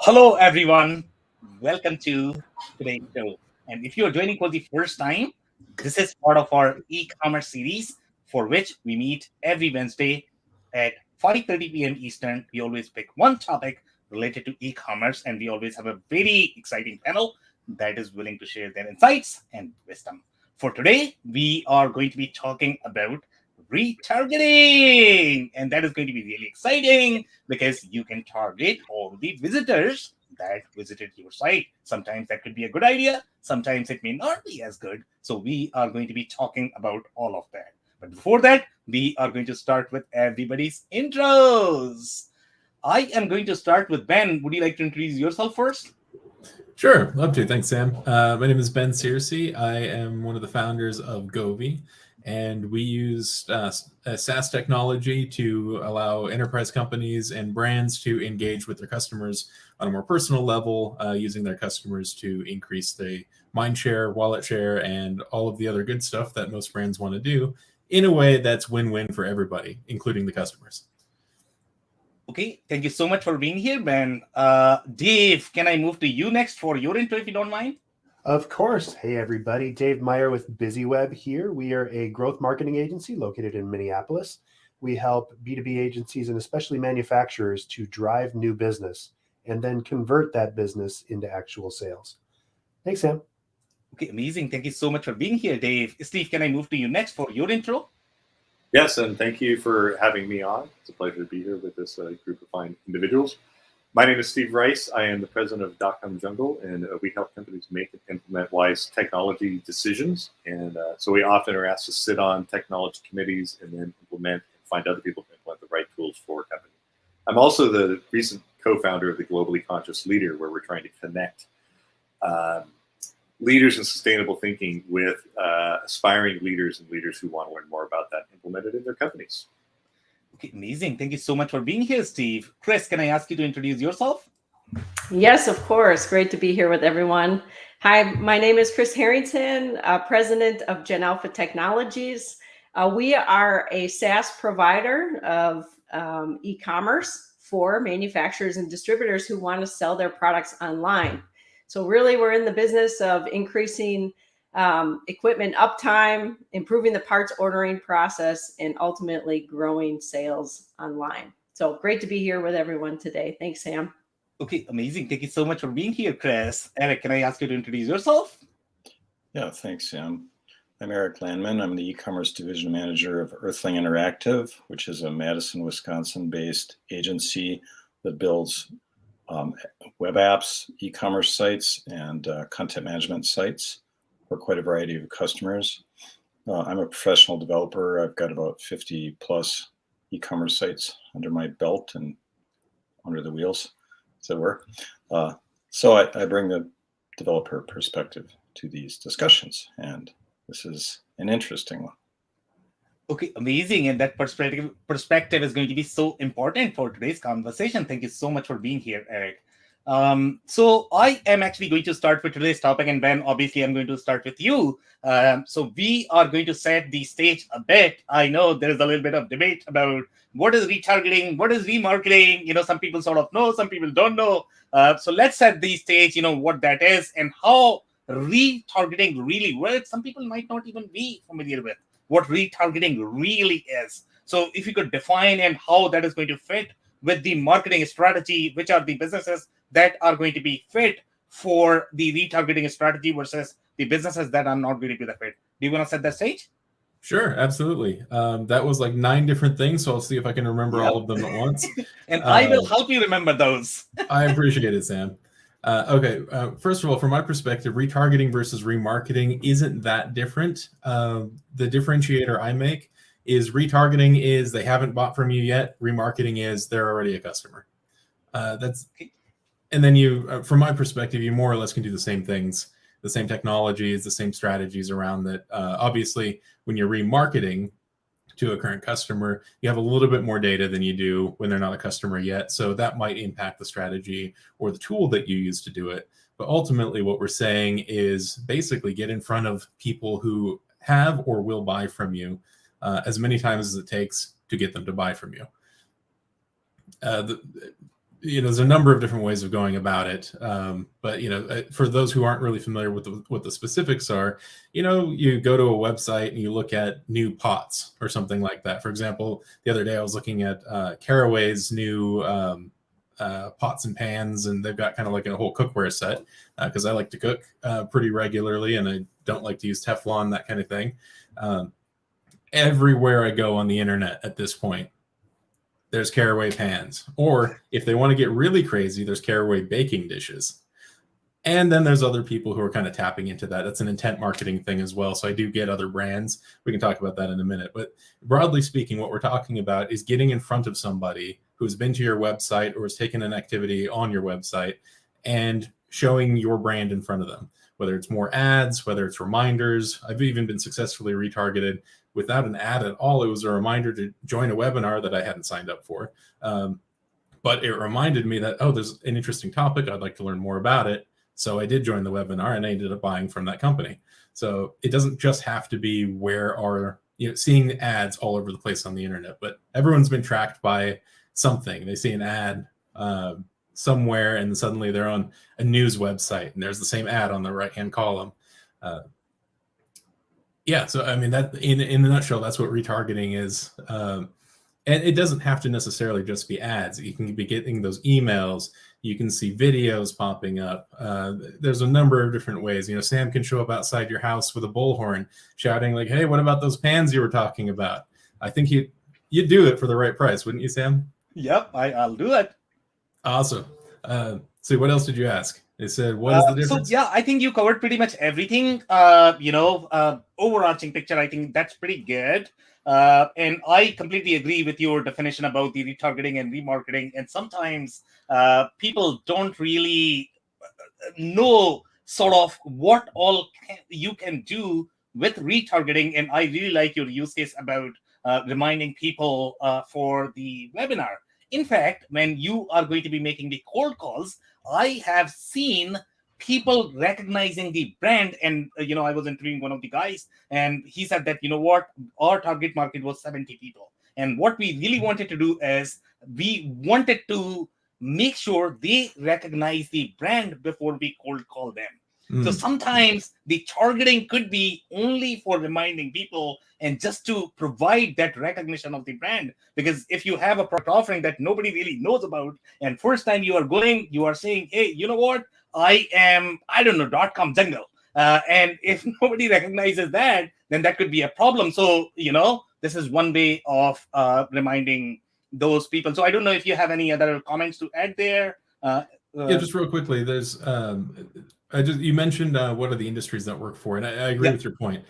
Hello, everyone. Welcome to today's show. And if you're joining for the first time, this is part of our e-commerce series for which we meet every Wednesday at 5:30 p.m. Eastern. We always pick one topic related to e-commerce, and we always have a very exciting panel that is willing to share their insights and wisdom. For today, we are going to be talking about retargeting, and that is going to be really exciting because you can target all the visitors that visited your site. Sometimes that could be a good idea, sometimes it may not be as good. So, we are going to be talking about all of that. But before that, we are going to start with everybody's intros. I am going to start with Ben. Would you like to introduce yourself first? Sure, love to. Thanks, Sam. My name is Ben Searcy. I am one of the founders of Govee, and we use SaaS technology to allow enterprise companies and brands to engage with their customers on a more personal level, using their customers to increase the mind share, wallet share, and all of the other good stuff that most brands want to do in a way that's win-win for everybody, including the customers. Okay, thank you so much for being here, Ben. Dave, can I move to you next for your intro if you don't mind? Of course. Hey, everybody. Dave Meyer with BusyWeb here. We are a growth marketing agency located in Minneapolis. We help B2B agencies and especially manufacturers to drive new business and then convert that business into actual sales. Thanks, Sam. Okay, amazing. Thank you so much for being here, Dave. Steve, can I move to you next for your intro? Yes, and thank you for having me on. It's a pleasure to be here with this group of fine individuals. My name is Steve Rice. I am the president of .com Jungle, and we help companies make and implement wise technology decisions. And so we often are asked to sit on technology committees and then implement and find other people to implement the right tools for a company. I'm also the recent co-founder of the Globally Conscious Leader, where we're trying to connect leaders in sustainable thinking with aspiring leaders and leaders who want to learn more about that implemented in their companies. Okay, amazing. Thank you so much for being here, Steve. Chris, can I ask you to introduce yourself? Yes, of course. Great to be here with everyone. Hi, my name is Chris Harrington, president of Gen Alpha Technologies. We are a SaaS provider of e-commerce for manufacturers and distributors who want to sell their products online. So really, we're in the business of increasing equipment uptime, improving the parts ordering process, and ultimately growing sales online. So great to be here with everyone today. Thanks, Sam. Okay, amazing. Thank you so much for being here, Chris. Eric, can I ask you to introduce yourself? Yeah, thanks, Sam. I'm Eric Landmann. I'm the e-commerce division manager of Earthling Interactive, which is a Madison, Wisconsin-based agency that builds web apps, e-commerce sites, and content management sites for quite a variety of customers. I'm a professional developer. I've got about 50 plus e-commerce sites under my belt and under the wheels, as it were. So I bring the developer perspective to these discussions, and this is an interesting one. Okay, amazing. And that perspective is going to be so important for today's conversation. Thank you so much for being here, Eric. So I am actually going to start with today's topic, and Ben, obviously, I'm going to start with you. So we are going to set the stage a bit. I know there is a little bit of debate about what is retargeting, what is remarketing. Some people sort of know, some people don't know. So let's set the stage, what that is and how retargeting really works. Some people might not even be familiar with what retargeting really is. So if you could define and how that is going to fit with the marketing strategy, which are the businesses that are going to be fit for the retargeting strategy versus the businesses that are not going to be the fit. Do you want to set that stage? Sure, absolutely. That was like 9 different things, so I'll see if I can remember all of them at once. And I will help you remember those. I appreciate it, Sam. Okay, first of all, from my perspective, retargeting versus remarketing isn't that different. The differentiator I make is retargeting is they haven't bought from you yet. Remarketing is they're already a customer. And then you, from my perspective, you more or less can do the same things, the same technologies, the same strategies around that. Obviously, when you're remarketing to a current customer, you have a little bit more data than you do when they're not a customer yet. So that might impact the strategy or the tool that you use to do it. But ultimately, what we're saying is basically get in front of people who have or will buy from you as many times as it takes to get them to buy from you. there's a number of different ways of going about it. But, for those who aren't really familiar with what the specifics are, you go to a website and you look at new pots or something like that. For example, the other day I was looking at Caraway's new pots and pans, and they've got kind of like a whole cookware set because I like to cook pretty regularly and I don't like to use Teflon, that kind of thing. Everywhere I go on the internet at this point, there's Caraway pans. Or if they want to get really crazy, there's Caraway baking dishes. And then there's other people who are kind of tapping into that. That's an intent marketing thing as well. So I do get other brands. We can talk about that in a minute. But broadly speaking, what we're talking about is getting in front of somebody who's been to your website or has taken an activity on your website and showing your brand in front of them, whether it's more ads, whether it's reminders. I've even been successfully retargeted without an ad at all. It was a reminder to join a webinar that I hadn't signed up for. But it reminded me that, there's an interesting topic. I'd like to learn more about it. So I did join the webinar and I ended up buying from that company. So it doesn't just have to be seeing the ads all over the place on the internet, but everyone's been tracked by something. They see an ad somewhere and suddenly they're on a news website and there's the same ad on the right-hand column. So I mean, that in a nutshell, that's what retargeting is. And it doesn't have to necessarily just be ads. You can be getting those emails. You can see videos popping up. There's a number of different ways. Sam can show up outside your house with a bullhorn shouting like, "Hey, what about those pans you were talking about?" I think you'd do it for the right price, wouldn't you, Sam? Yep, I'll do it. Awesome. So what else did you ask? It said, what is the difference? So, I think you covered pretty much everything. Overarching picture, I think that's pretty good. And I completely agree with your definition about the retargeting and remarketing. And sometimes people don't really know sort of what all you can do with retargeting. And I really like your use case about reminding people for the webinar. In fact, when you are going to be making the cold calls, I have seen people recognizing the brand. And, I was interviewing one of the guys and he said that, our target market was 70 people. And what we really wanted to do is we wanted to make sure they recognize the brand before we cold call them. So sometimes the targeting could be only for reminding people and just to provide that recognition of the brand. Because if you have a product offering that nobody really knows about, and first time you are going, you are saying, "Hey, you know what? I am, .com jungle." And if nobody recognizes that, then that could be a problem. So, this is one way of reminding those people. So I don't know if you have any other comments to add there. Just real quickly, there's you mentioned what are the industries that work for, and I agree with your point.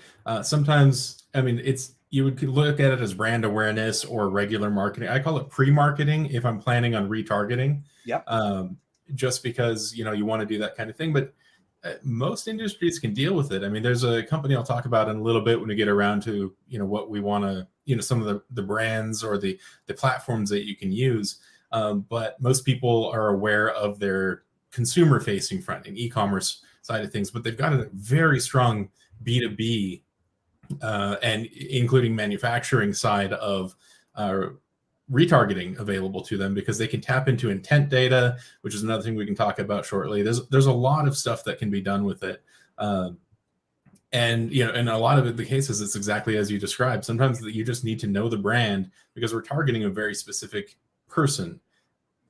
Sometimes, I mean, you would look at it as brand awareness or regular marketing. I call it pre-marketing if I'm planning on retargeting. Just because you want to do that kind of thing, but most industries can deal with it. I mean, there's a company I'll talk about in a little bit when we get around to what we want to some of the brands or the platforms that you can use. But most people are aware of their consumer-facing front and e-commerce side of things, but they've got a very strong B2B and including manufacturing side of retargeting available to them because they can tap into intent data, which is another thing we can talk about shortly. There's a lot of stuff that can be done with it. And in a lot of the cases, it's exactly as you described. Sometimes you just need to know the brand because we're targeting a very specific person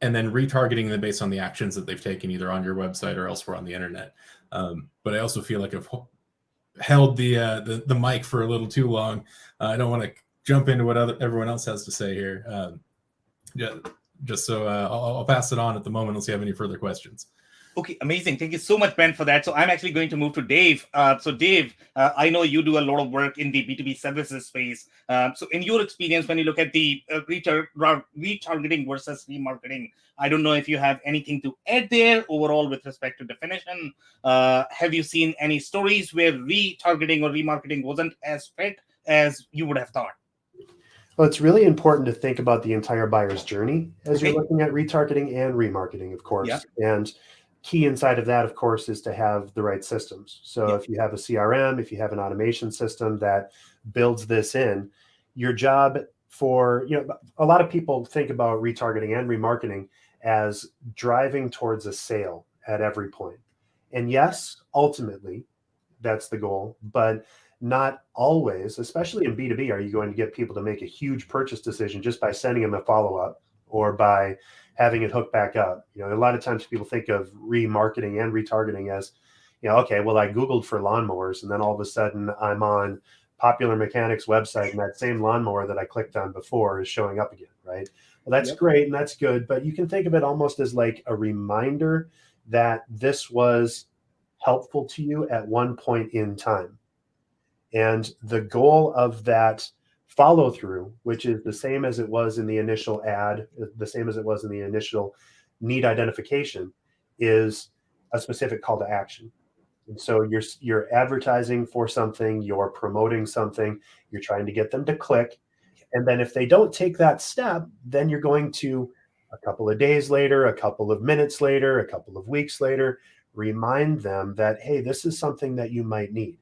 and then retargeting them based on the actions that they've taken either on your website or elsewhere on the internet. But I also feel like I've held the mic for a little too long. I don't want to jump into what everyone else has to say here. Just so I'll pass it on at the moment. Let's see if you have any further questions. Okay, amazing. Thank you so much, Ben, for that. So I'm actually going to move to Dave. So Dave, I know you do a lot of work in the B2B services space. So in your experience, when you look at the retargeting versus remarketing, I don't know if you have anything to add there overall with respect to definition. Have you seen any stories where retargeting or remarketing wasn't as fit as you would have thought? Well, it's really important to think about the entire buyer's journey as you're looking at retargeting and remarketing, of course. And key inside of that, of course, is to have the right systems. So if you have a CRM, if you have an automation system that builds this in, your job for, a lot of people think about retargeting and remarketing as driving towards a sale at every point. And yes, ultimately, that's the goal, but not always, especially in B2B, are you going to get people to make a huge purchase decision just by sending them a follow-up or by having it hook back up. You know, a lot of times people think of remarketing and retargeting as, you know, okay, well, I Googled for lawnmowers and then all of a sudden I'm on Popular Mechanics website and that same lawnmower that I clicked on before is showing up again, right? Well, that's great and that's good, but you can think of it almost as like a reminder that this was helpful to you at one point in time. And the goal of that follow through, which is the same as it was in the initial ad, the same as it was in the initial need identification, is a specific call to action. And so you're advertising for something, you're promoting something, you're trying to get them to click. And then if they don't take that step, then you're going to, a couple of days later, a couple of minutes later, a couple of weeks later, remind them that, hey, this is something that you might need.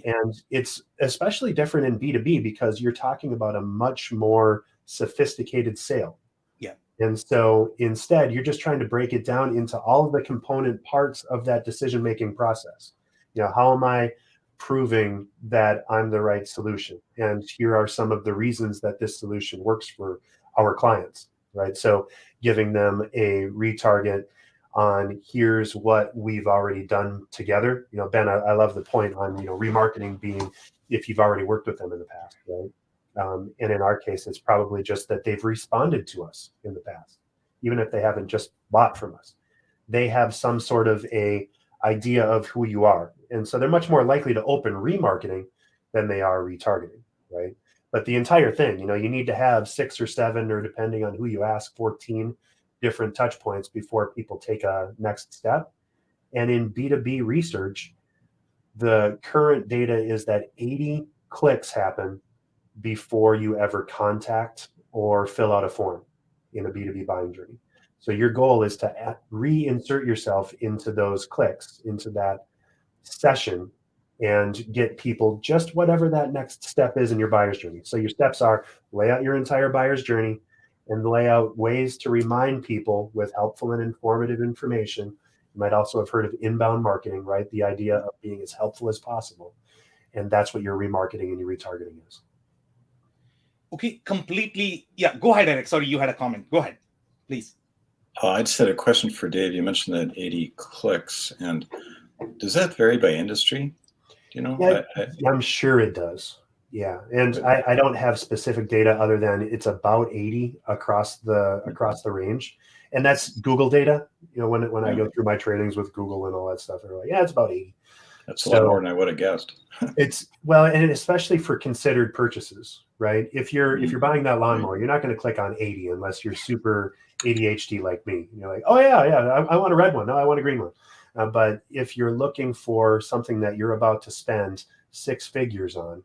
And it's especially different in B2B because you're talking about a much more sophisticated sale. Yeah. And so instead, you're just trying to break it down into all of the component parts of that decision-making process. You know, how am I proving that I'm the right solution? And here are some of the reasons that this solution works for our clients, right? So giving them a retarget on here's what we've already done together. You know, Ben, I love the point on, you know, remarketing being if you've already worked with them in the past, right? And in our case, it's probably just that they've responded to us in the past, even if they haven't just bought from us. They have some sort of a idea of who you are. And so they're much more likely to open remarketing than they are retargeting, right? But the entire thing, you know, you need to have 6 or 7, or depending on who you ask, 14 different touch points before people take a next step. And in B2B research, the current data is that 80 clicks happen before you ever contact or fill out a form in a B2B buying journey. So your goal is to reinsert yourself into those clicks, into that session, and get people just whatever that next step is in your buyer's journey. So your steps are lay out your entire buyer's journey and lay out ways to remind people with helpful and informative information. You might also have heard of inbound marketing, right? The idea of being as helpful as possible. And that's what your remarketing and your retargeting is. Okay, completely. Yeah, go ahead, Eric. Sorry, you had a comment. Go ahead, please. I just had a question for Dave. You mentioned that 80 clicks, and does that vary by industry? Do you know? Yeah, I'm sure it does. Yeah, and I don't have specific data other than it's about 80 across the range, and that's Google data. You know, when I go through my trainings with Google and all that stuff, they're like, yeah, it's about 80. That's a lot more than I would have guessed. It's well, and especially for considered purchases, right? If you're buying that lawnmower, you're not going to click on 80 unless you're super ADHD like me. You're like, oh yeah, I want a red one. No, I want a green one. But if you're looking for something that you're about to spend 6 figures on,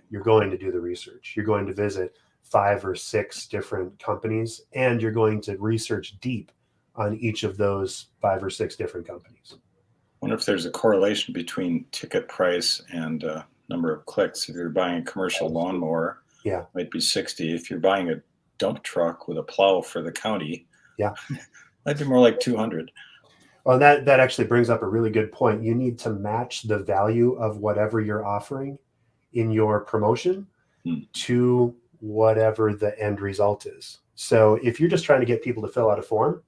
you're going to do the research. You're going to visit 5 or 6 different companies, and you're going to research deep on each of those 5 or 6 different companies. I wonder if there's a correlation between ticket price and number of clicks. If you're buying a commercial lawnmower, it might be 60. If you're buying a dump truck with a plow for the county, might be more like 200. Well, that actually brings up a really good point. You need to match the value of whatever you're offering in your promotion to whatever the end result is. So if you're just trying to get people to fill out a form,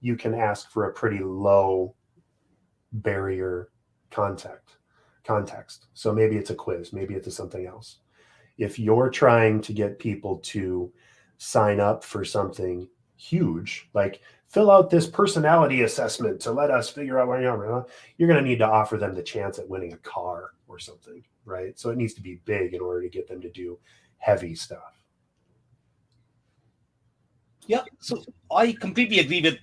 you can ask for a pretty low barrier context. So maybe it's a quiz, maybe it's something else. If you're trying to get people to sign up for something huge, like fill out this personality assessment to let us figure out where you are, you're going to need to offer them the chance at winning a car or something, right? So it needs to be big in order to get them to do heavy stuff. Yeah, so I completely agree with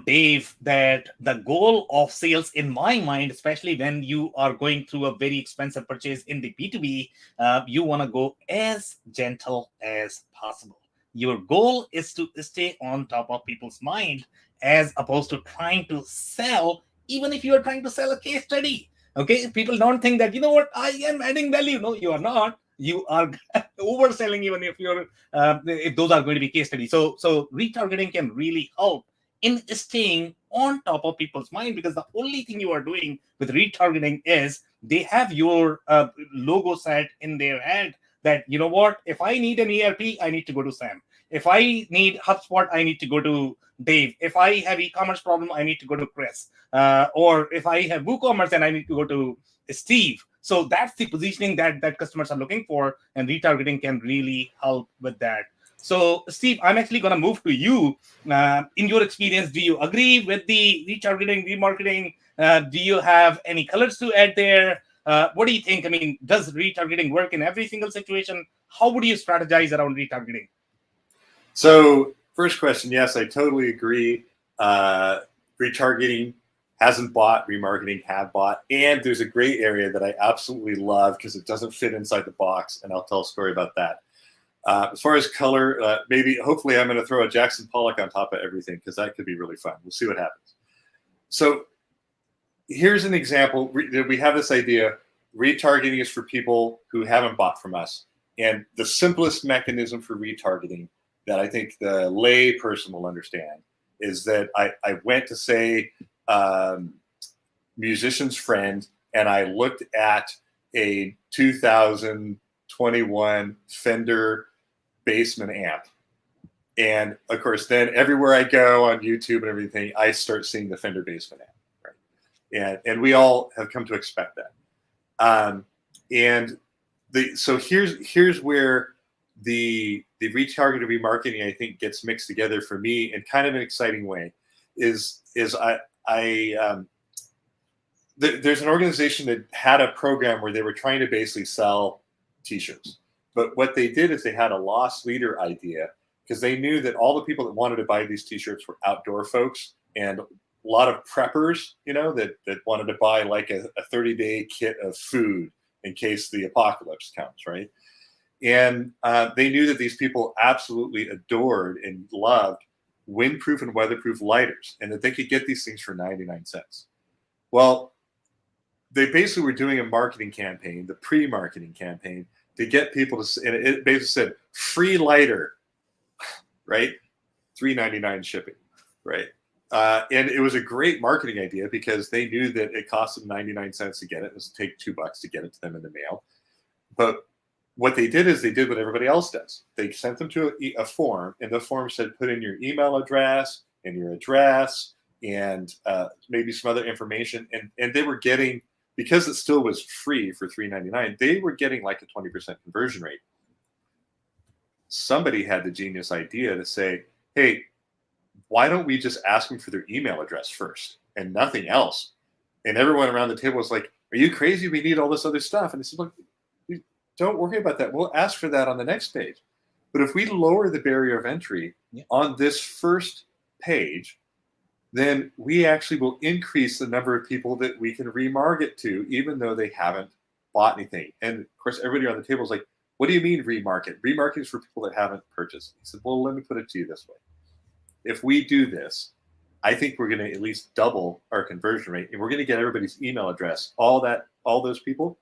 Dave, that the goal of sales, in my mind, especially when you are going through a very expensive purchase in the B2B, you want to go as gentle as possible. Your goal is to stay on top of people's mind, as opposed to trying to sell, even if you are trying to sell a case study. Okay, people don't think that, you know what, I am adding value. No, you are not. You are overselling, even if you're if those are going to be case studies. So retargeting can really help in staying on top of people's mind, because the only thing you are doing with retargeting is they have your logo set in their head that, you know what, if I need an ERP, I need to go to Sam. If I need HubSpot, I need to go to Dave. If I have e-commerce problem, I need to go to Chris. Or if I have WooCommerce, then I need to go to Steve. So that's the positioning that customers are looking for, and retargeting can really help with that. So, Steve, I'm actually going to move to you. In your experience, do you agree with the retargeting, remarketing? Do you have any colors to add there? What do you think? I mean, does retargeting work in every single situation? How would you strategize around retargeting? So, first question, yes, I totally agree. Retargeting hasn't bought, remarketing have bought. And there's a gray area that I absolutely love because it doesn't fit inside the box. And I'll tell a story about that. As far as color, hopefully I'm going to throw a Jackson Pollock on top of everything because that could be really fun. We'll see what happens. So here's an example. We have this idea. Retargeting is for people who haven't bought from us. And the simplest mechanism for retargeting that I think the lay person will understand is that I went to, say, musician's friend, and I looked at a 2021 Fender Bassman amp. And of course, then everywhere I go on YouTube and everything, I start seeing the Fender Bassman amp, right? And we all have come to expect that. So here's where the retargeted remarketing, I think, gets mixed together for me in kind of an exciting way. There's an organization that had a program where they were trying to basically sell T-shirts. But what they did is they had a loss leader idea because they knew that all the people that wanted to buy these T-shirts were outdoor folks and a lot of preppers, that wanted to buy like a 30-day kit of food in case the apocalypse comes, right? And they knew that these people absolutely adored and loved windproof and weatherproof lighters, and that they could get these things for 99 cents. Well, they basically were doing a marketing campaign, the pre-marketing campaign, to get people to, and it basically said free lighter, right? $3.99 shipping, right? And it was a great marketing idea because they knew that it cost them 99 cents to get it. It was take $2 to get it to them in the mail. But what they did is they did what everybody else does. They sent them to a form, and the form said, put in your email address and your address and maybe some other information. And they were getting, because it still was free for $3.99, they were getting like a 20% conversion rate. Somebody had the genius idea to say, hey, why don't we just ask them for their email address first and nothing else? And everyone around the table was like, are you crazy? We need all this other stuff. And they said, look, don't worry about that. We'll ask for that on the next page. But if we lower the barrier of entry on this first page, then we actually will increase the number of people that we can remarket to, even though they haven't bought anything. And of course, everybody around the table is like, what do you mean remarket? Remarketing is for people that haven't purchased. He said, well, let me put it to you this way. If we do this, I think we're going to at least double our conversion rate, and we're going to get everybody's email address, all those people.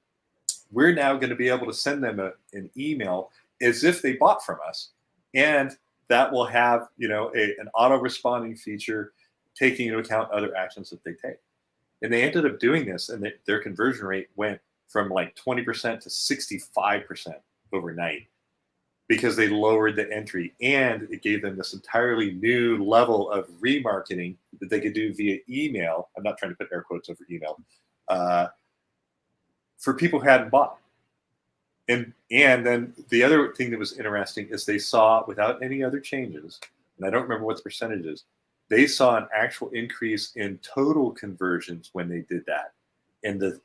We're now going to be able to send them an email as if they bought from us. And that will have, an auto-responding feature taking into account other actions that they take. And they ended up doing this, and their conversion rate went from like 20% to 65% overnight because they lowered the entry, and it gave them this entirely new level of remarketing that they could do via email. I'm not trying to put air quotes over email. For people who hadn't bought. And then the other thing that was interesting is they saw, without any other changes, and I don't remember what the percentage is, they saw an actual increase in total conversions when they did that. And the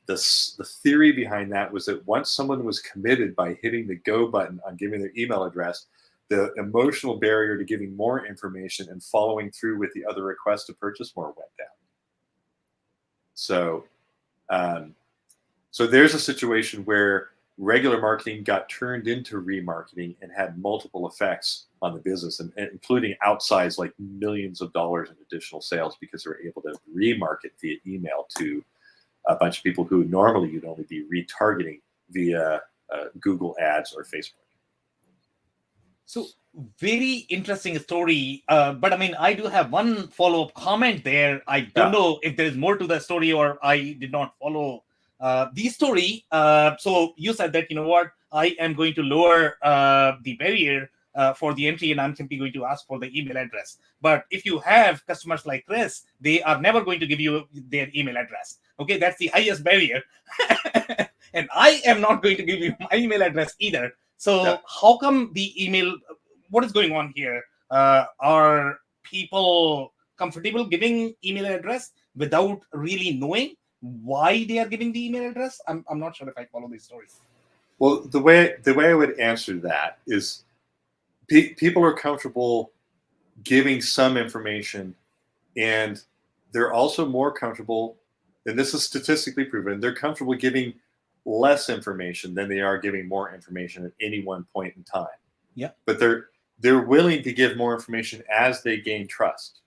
theory behind that was that once someone was committed by hitting the go button on giving their email address, the emotional barrier to giving more information and following through with the other requests to purchase more went down. So there's a situation where regular marketing got turned into remarketing and had multiple effects on the business, and including outsized like millions of dollars in additional sales because they were able to remarket via email to a bunch of people who normally you'd only be retargeting via Google ads or Facebook. So very interesting story. But I mean, I do have one follow-up comment there. I don't know if there is more to the story or I did not follow the story. So you said that, you know what, I am going to lower the barrier for the entry, and I'm simply going to ask for the email address. But if you have customers like Chris, they are never going to give you their email address. Okay, that's the highest barrier. And I am not going to give you my email address either. So how come the email, what is going on here? Are people comfortable giving email address without really knowing why they are giving the email address? I'm not sure if I follow this story. Well, the way I would answer that is people are comfortable giving some information, and they're also more comfortable, and this is statistically proven, they're comfortable giving less information than they are giving more information at any one point in time. Yeah. But they're willing to give more information as they gain trust.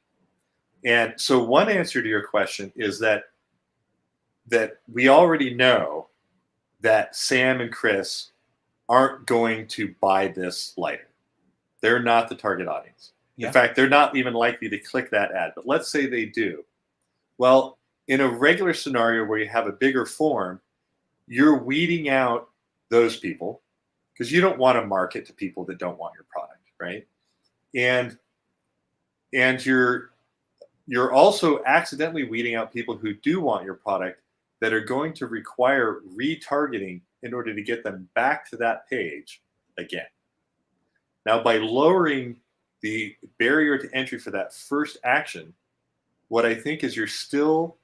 And so one answer to your question is that we already know that Sam and Chris aren't going to buy this lighter. They're not the target audience. Yeah. In fact, they're not even likely to click that ad. But let's say they do. Well, in a regular scenario where you have a bigger form, you're weeding out those people because you don't want to market to people that don't want your product, right? And you're also accidentally weeding out people who do want your product that are going to require retargeting in order to get them back to that page again. Now, by lowering the barrier to entry for that first action, what I think is you're still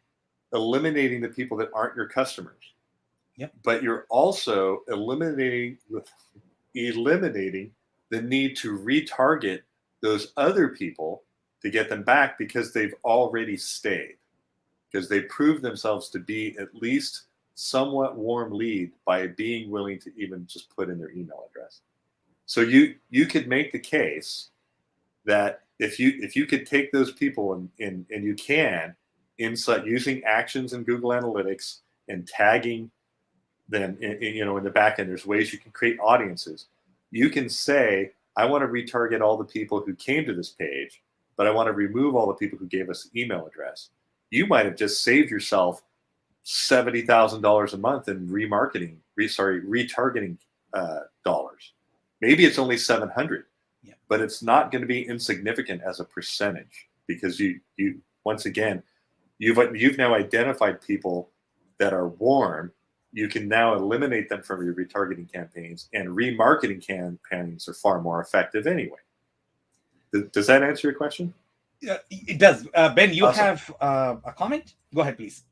eliminating the people that aren't your customers. Yep. But you're also eliminating the need to retarget those other people to get them back because they've already stayed, because they proved themselves to be at least somewhat warm lead by being willing to even just put in their email address. So you could make the case that if you could take those people and you can inside using actions in Google Analytics and tagging them in the back end, there's ways you can create audiences. You can say, I want to retarget all the people who came to this page, but I want to remove all the people who gave us an email address. You might have just saved yourself $70,000 a month in retargeting dollars. Maybe it's only 700, but it's not going to be insignificant as a percentage because you once again, you've now identified people that are warm. You can now eliminate them from your retargeting campaigns, and remarketing campaigns are far more effective anyway. Does that answer your question? Yeah, it does. Ben, you Awesome. have a comment? Go ahead, please.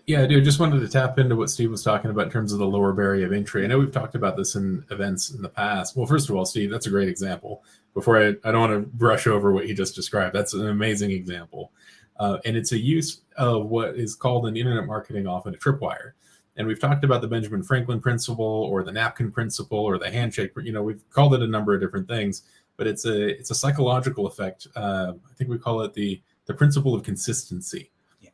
Yeah, I do. Just wanted to tap into what Steve was talking about in terms of the lower barrier of entry. I know we've talked about this in events in the past. Well, first of all, Steve, that's a great example. Before I don't want to brush over what he just described. That's an amazing example. And it's a use of what is called in internet marketing often a tripwire. And we've talked about the Benjamin Franklin principle or the napkin principle or the handshake. We've called it a number of different things, but it's a psychological effect. I think we call it the principle of consistency.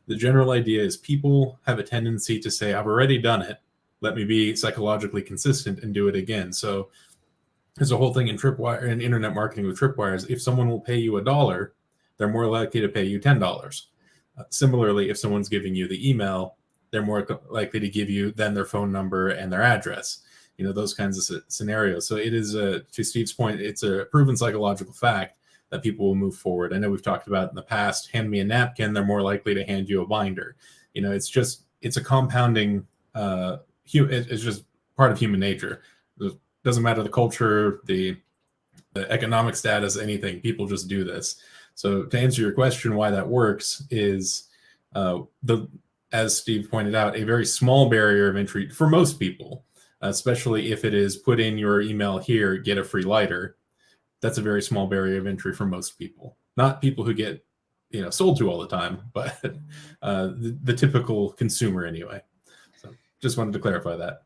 The general idea is people have a tendency to say, I've already done it. Let me be psychologically consistent and do it again. So there's a whole thing in tripwire and internet marketing with tripwires. If someone will pay you $1, they're more likely to pay you $10. Similarly, if someone's giving you the email, they're more likely to give you then their phone number and their address. Those kinds of scenarios. So it is, to Steve's point, it's a proven psychological fact that people will move forward. I know we've talked about in the past, hand me a napkin, they're more likely to hand you a binder. It's a compounding, it's just part of human nature. It doesn't matter the culture, the economic status, anything, people just do this. So to answer your question, why that works is, as Steve pointed out, a very small barrier of entry for most people, especially if it is put in your email here, get a free lighter. That's a very small barrier of entry for most people. Not people who get, sold to all the time, but the typical consumer anyway. So just wanted to clarify that.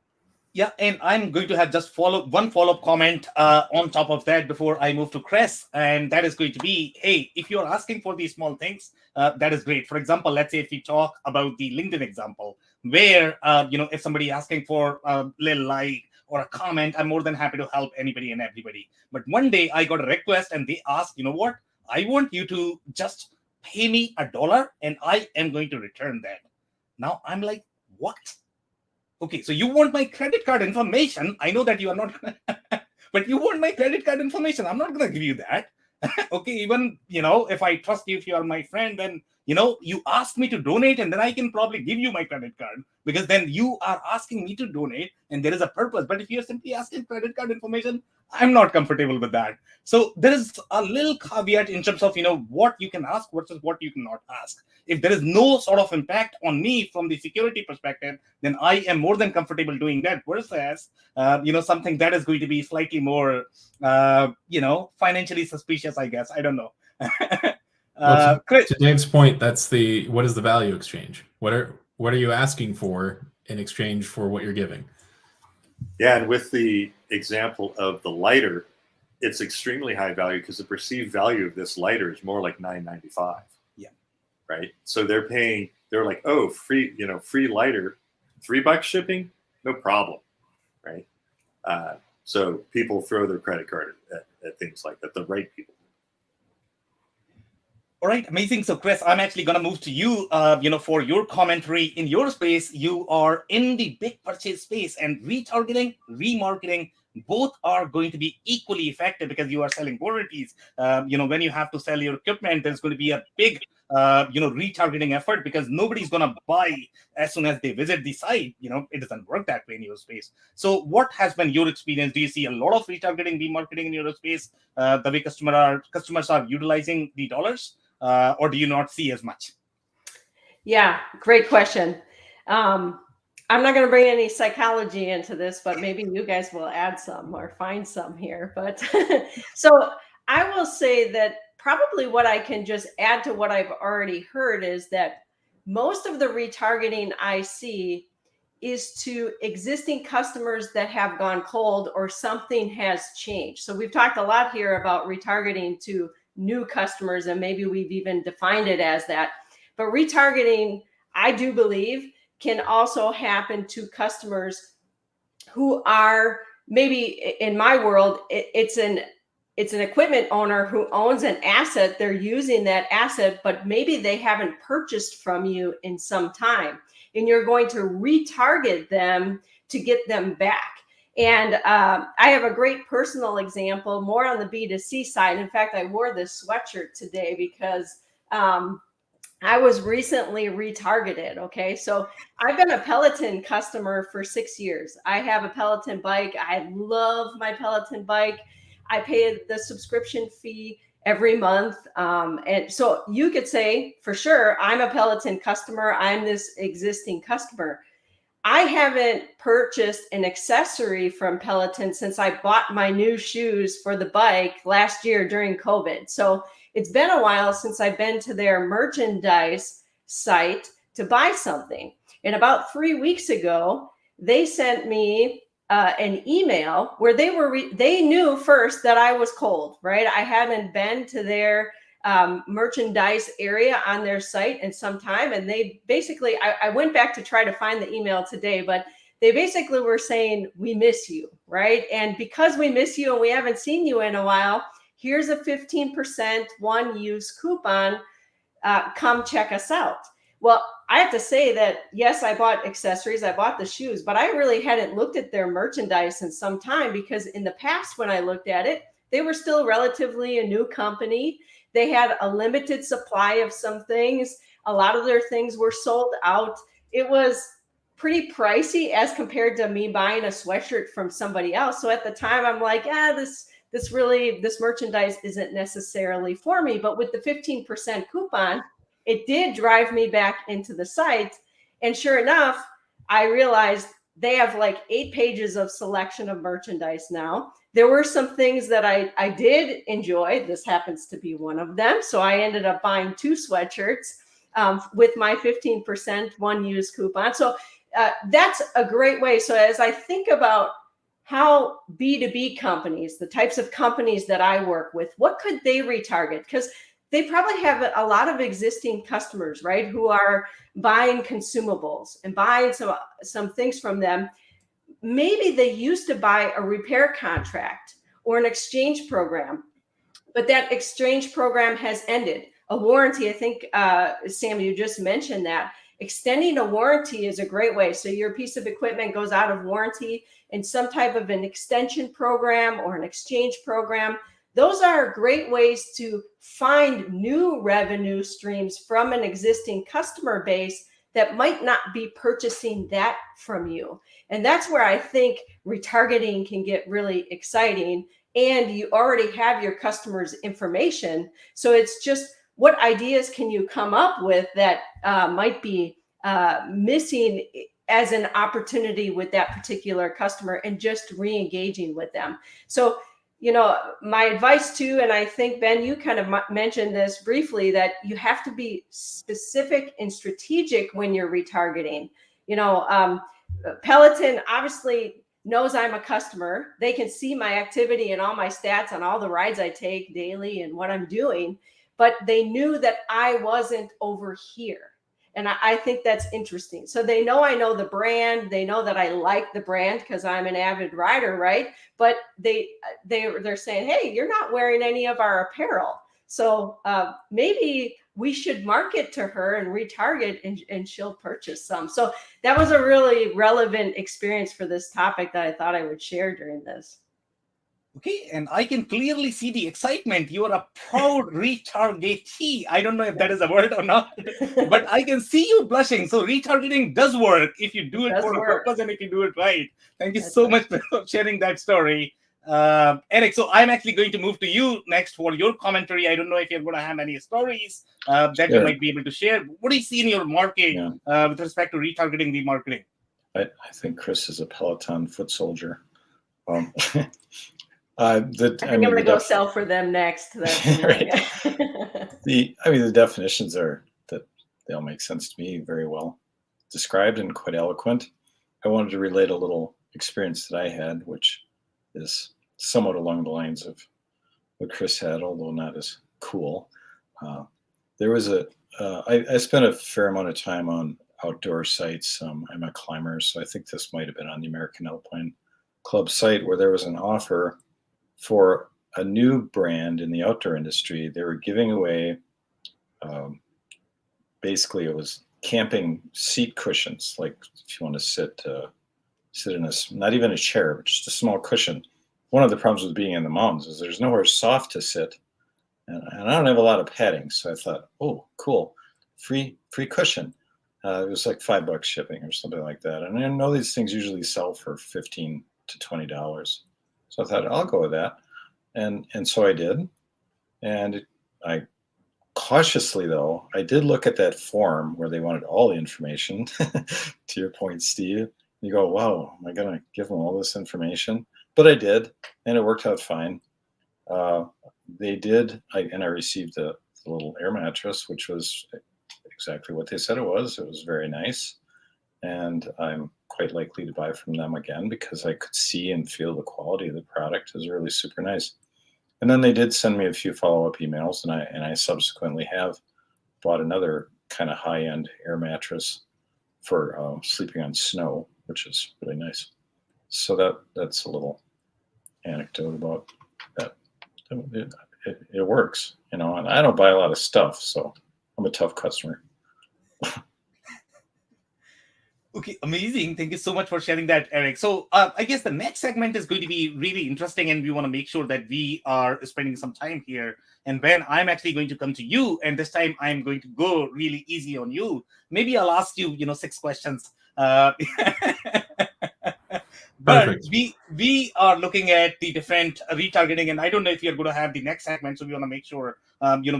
Yeah, and I'm going to have just one follow-up comment on top of that before I move to Chris, and that is going to be, hey, if you're asking for these small things, that is great. For example, let's say if we talk about the LinkedIn example, where if somebody asking for a little like or a comment, I'm more than happy to help anybody and everybody. But one day I got a request and they asked, you know what? I want you to just pay me $1 and I am going to return that. Now I'm like, what? Okay, so you want my credit card information. I know that you are not, but you want my credit card information. I'm not going to give you that. Okay, even, if I trust you, if you are my friend, then, you ask me to donate and then I can probably give you my credit card, because then you are asking me to donate and there is a purpose. But if you're simply asking credit card information, I'm not comfortable with that. So there is a little caveat in terms of, what you can ask versus what you cannot ask. If there is no sort of impact on me from the security perspective, then I am more than comfortable doing that versus, something that is going to be slightly more, financially suspicious, I guess. I don't know. Well, Chris, to Dave's point, what is the value exchange? What are you asking for in exchange for what you're giving? Yeah, and with the example of the lighter, it's extremely high value because the perceived value of this lighter is more like $9.95. Yeah. Right. So they're like, oh, free lighter, $3 shipping, no problem. Right. So people throw their credit card at things like that. The right people. All right, amazing. So, Chris, I'm actually going to move to you, for your commentary. In your space, you are in the big purchase space, and retargeting, remarketing, both are going to be equally effective because you are selling warranties. When you have to sell your equipment, there's going to be a big, retargeting effort because nobody's going to buy as soon as they visit the site. It doesn't work that way in your space. So what has been your experience? Do you see a lot of retargeting, remarketing in your space, the way customers are utilizing the dollars? Or do you not see as much? Yeah, great question. I'm not going to bring any psychology into this, but maybe you guys will add some or find some here. But so I will say that probably what I can just add to what I've already heard is that most of the retargeting I see is to existing customers that have gone cold or something has changed. So we've talked a lot here about retargeting to new customers, and maybe we've even defined it as that. But retargeting, I do believe, can also happen to customers who are maybe, in my world, it's an equipment owner who owns an asset. They're using that asset, but maybe they haven't purchased from you in some time, and you're going to retarget them to get them back. And I have a great personal example, more on the B2C side. In fact, I wore this sweatshirt today because I was recently retargeted. Okay, so I've been a Peloton customer for 6 years. I have a Peloton bike. I love my Peloton bike. I pay the subscription fee every month. And so you could say, for sure, I'm a Peloton customer. I'm this existing customer. I haven't purchased an accessory from Peloton since I bought my new shoes for the bike last year during COVID. So it's been a while since I've been to their merchandise site to buy something. And about 3 weeks ago, they sent me an email where they knew first that I was cold, right? I hadn't been to their merchandise area on their site in some time. And they basically, I went back to try to find the email today, but they basically were saying, we miss you, right? And because we miss you and we haven't seen you in a while, here's a 15% one use coupon. Come check us out. Well, I have to say that, yes, I bought accessories, I bought the shoes, but I really hadn't looked at their merchandise in some time because in the past, when I looked at it, they were still relatively a new company. They had a limited supply of some things. A lot of their things were sold out. It was pretty pricey as compared to me buying a sweatshirt from somebody else. So at the time, I'm like, this merchandise isn't necessarily for me. But with the 15% coupon, it did drive me back into the site. And sure enough, I realized they have like 8 pages of selection of merchandise now. There were some things that I did enjoy. This happens to be one of them. So I ended up buying 2 sweatshirts with my 15% one use coupon. So that's a great way. So as I think about how B2B companies, the types of companies that I work with, what could they retarget? Because they probably have a lot of existing customers, right, who are buying consumables and buying some things from them. maybe they used to buy a repair contract or an exchange program, but that exchange program has ended. A warranty, I think, Sam, you just mentioned that. Extending a warranty is a great way. So your piece of equipment goes out of warranty in some type of an extension program or an exchange program. Those are great ways to find new revenue streams from an existing customer base that might not be purchasing that from you. And that's where I think retargeting can get really exciting. And you already have your customers' information. So it's just, what ideas can you come up with that might be missing as an opportunity with that particular customer, and just re-engaging with them. So, my advice too, and I think, Ben, you kind of mentioned this briefly, that you have to be specific and strategic when you're retargeting. Peloton obviously knows I'm a customer. They can see my activity and all my stats on all the rides I take daily and what I'm doing, but they knew that I wasn't over here. And I think that's interesting. So they know I know the brand. They know that I like the brand because I'm an avid rider, right? But they're saying, hey, you're not wearing any of our apparel. So maybe we should market to her and retarget, and she'll purchase some. So that was a really relevant experience for this topic that I thought I would share during this. Okay, and I can clearly see the excitement. You are a proud retargetee. I don't know if that is a word or not, but I can see you blushing. So retargeting does work if you do it for a purpose and if you do it right. Thank you so much for sharing that story. Eric, so I'm actually going to move to you next for your commentary. I don't know if you're going to have any stories that you might be able to share. What do you see in your market with respect to retargeting the marketing? I think Chris is a Peloton foot soldier. I think I'm going to go sell for them next. Right. The definitions they all make sense to me, very well described and quite eloquent. I wanted to relate a little experience that I had, which is somewhat along the lines of what Chris had, although not as cool. There was I spent a fair amount of time on outdoor sites. I'm a climber, so I think this might have been on the American Alpine Club site, where there was an offer for a new brand in the outdoor industry. They were giving away, basically it was camping seat cushions. Like if you want to sit in not even a chair, but just a small cushion. One of the problems with being in the mountains is there's nowhere soft to sit. And I don't have a lot of padding. So I thought, oh, cool. Free cushion. It was like $5 shipping or something like that. And I know these things usually sell for $15 to $20. So I thought, I'll go with that. And so I did. And I cautiously, though, I did look at that form where they wanted all the information, to your point, Steve. You go, wow, am I going to give them all this information? But I did, and it worked out fine. They did, and I received a little air mattress, which was exactly what they said it was. It was very nice. And I'm quite likely to buy from them again because I could see and feel the quality of the product is really super nice. And then they did send me a few follow-up emails, and I subsequently have bought another kind of high-end air mattress for sleeping on snow, which is really nice. So that's a little anecdote about that. It works, and I don't buy a lot of stuff, so I'm a tough customer. Okay, amazing. Thank you so much for sharing that, Eric. So I guess the next segment is going to be really interesting, and we want to make sure that we are spending some time here. And Ben, I'm actually going to come to you, and this time I'm going to go really easy on you. Maybe I'll ask you, 6 questions. But we are looking at the different retargeting, and I don't know if you're going to have the next segment, so we want to make sure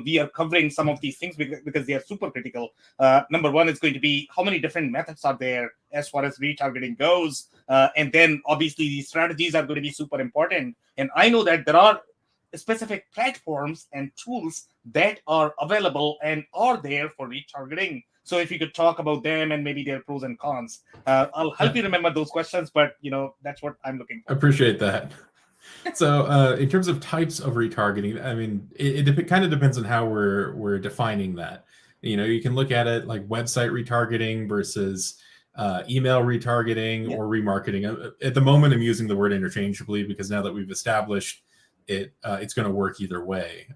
we are covering some of these things because they are super critical. Number one is going to be how many different methods are there as far as retargeting goes, and then obviously these strategies are going to be super important. And I know that there are specific platforms and tools that are available and are there for retargeting. So if you could talk about them and maybe their pros and cons, I'll help you remember those questions, but that's what I'm looking for. Appreciate that. So in terms of types of retargeting, I mean, it kind of depends on how we're defining that. You can look at it like website retargeting versus email retargeting or remarketing. At the moment, I'm using the word interchangeably because now that we've established it, it's going to work either way.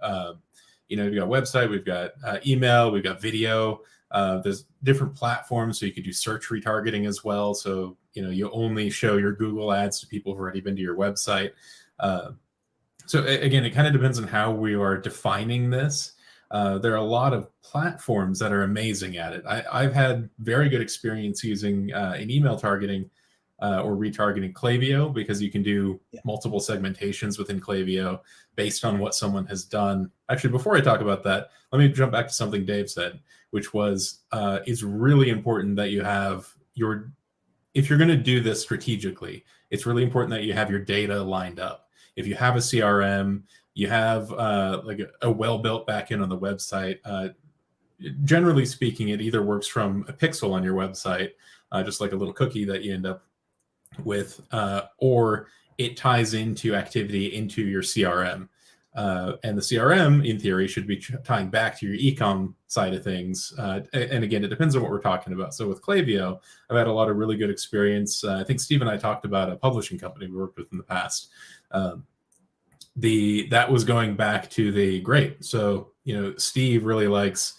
We've got website, we've got email, we've got video. There's different platforms, so you could do search retargeting as well. So you only show your Google ads to people who've already been to your website. So again, it kind of depends on how we are defining this. There are a lot of platforms that are amazing at it. I've had very good experience using in email targeting or retargeting Klaviyo, because you can do multiple segmentations within Klaviyo based on what someone has done. Actually, before I talk about that, let me jump back to something Dave said, which was it's really important that you have if you're going to do this strategically, it's really important that you have your data lined up. If you have a CRM, you have like a well-built backend on the website. Generally speaking, it either works from a pixel on your website, just like a little cookie that you end up with, or it ties into activity into your CRM. And the CRM, in theory, should be tying back to your e-com side of things. And again, it depends on what we're talking about. So with Klaviyo, I've had a lot of really good experience. I think Steve and I talked about a publishing company we worked with in the past. That was going back to the great. So, Steve really likes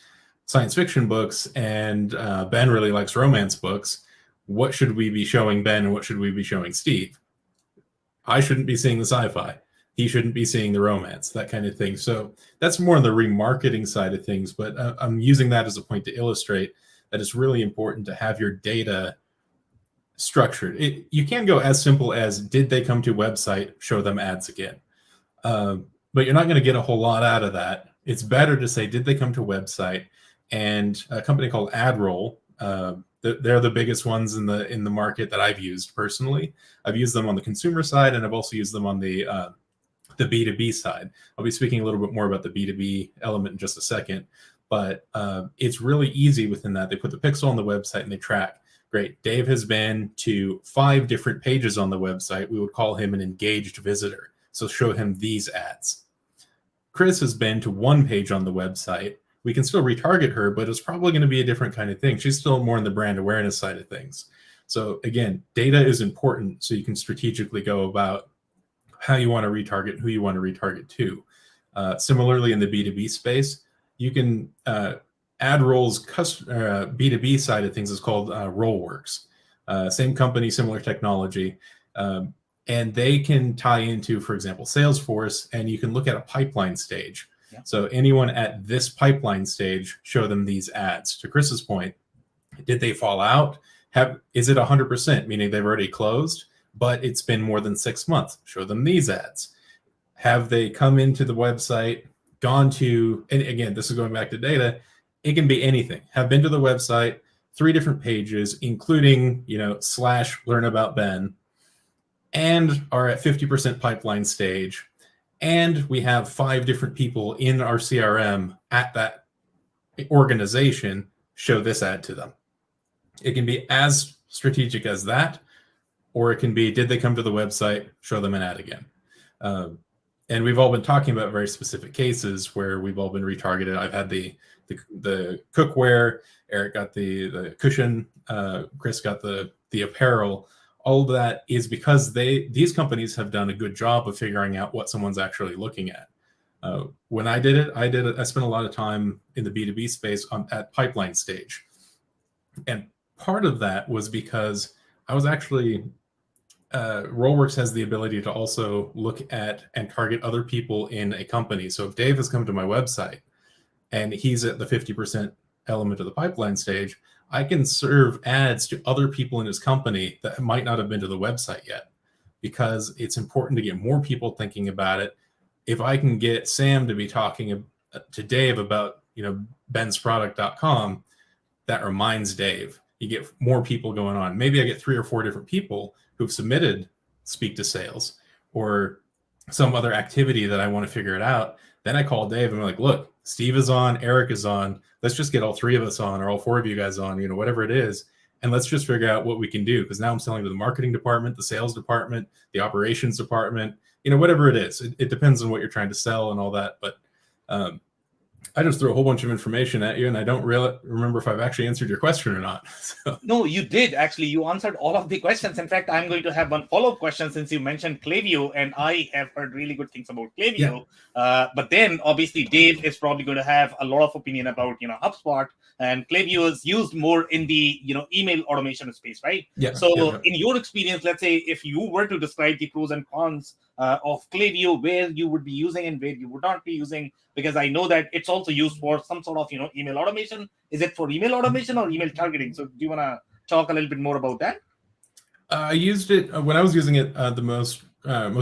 science fiction books and Ben really likes romance books. What should we be showing Ben and what should we be showing Steve? I shouldn't be seeing the sci-fi. He shouldn't be seeing the romance, that kind of thing. So that's more on the remarketing side of things, but I'm using that as a point to illustrate that it's really important to have your data structured. You can go as simple as, did they come to website, show them ads again. But you're not going to get a whole lot out of that. It's better to say, did they come to website? And a company called AdRoll, they're the biggest ones in the market that I've used personally. I've used them on the consumer side, and I've also used them on the B2B side. I'll be speaking a little bit more about the B2B element in just a second, but it's really easy within that. They put the pixel on the website and they track. Great. Dave has been to 5 different pages on the website. We would call him an engaged visitor. So show him these ads. Chris has been to 1 page on the website. We can still retarget her, but it's probably going to be a different kind of thing. She's still more in the brand awareness side of things. So again, data is important so you can strategically go about how you want to retarget, who you want to retarget to. Similarly, in the B2B space, you can AdRoll's B2B side of things is called Rollworks. Same company, similar technology. And they can tie into, for example, Salesforce, and you can look at a pipeline stage. Yeah. So anyone at this pipeline stage, show them these ads. To Chris's point, did they fall out? Is it 100%, meaning they've already closed, but it's been more than 6 months? Show them these ads. Have they come into the website, gone to, and again, this is going back to data, it can be anything. Have been to the website, 3 different pages, including, / learn about Ben, and are at 50% pipeline stage. And we have 5 different people in our CRM at that organization, show this ad to them. It can be as strategic as that, or it can be, did they come to the website, show them an ad again. And we've all been talking about very specific cases where we've all been retargeted. I've had the cookware, Eric got the cushion, Chris got the apparel. All of that is because these companies have done a good job of figuring out what someone's actually looking at. When I did it, I spent a lot of time in the B2B space at pipeline stage. And part of that was because I was actually, Rollworks has the ability to also look at and target other people in a company. So if Dave has come to my website and he's at the 50% element of the pipeline stage, I can serve ads to other people in his company that might not have been to the website yet, because it's important to get more people thinking about it. If I can get Sam to be talking to Dave about, bensproduct.com, that reminds Dave. You get more people going on. Maybe I get 3 or 4 different people who've submitted speak to sales or some other activity that I want to figure it out. Then I call Dave and I'm like, look, Steve is on, Eric is on. Let's just get all 3 of us on, or all 4 of you guys on, whatever it is. And let's just figure out what we can do. Because now I'm selling to the marketing department, the sales department, the operations department, whatever it is. It depends on what you're trying to sell and all that. But I just threw a whole bunch of information at you, and I don't really remember if I've actually answered your question or not. So. No, you did actually. You answered all of the questions. In fact, I'm going to have one follow-up question since you mentioned Klaviyo, and I have heard really good things about Klaviyo. But then, obviously, Dave is probably going to have a lot of opinion about HubSpot, and Klaviyo is used more in the email automation space, right? Yeah. So, in your experience, let's say if you were to describe the pros and cons of Klaviyo, where you would be using and where you would not be using, because I know that it's also used for some sort of email automation. Is it for email automation or email targeting? So do you want to talk a little bit more about that? I used it when I was using it the most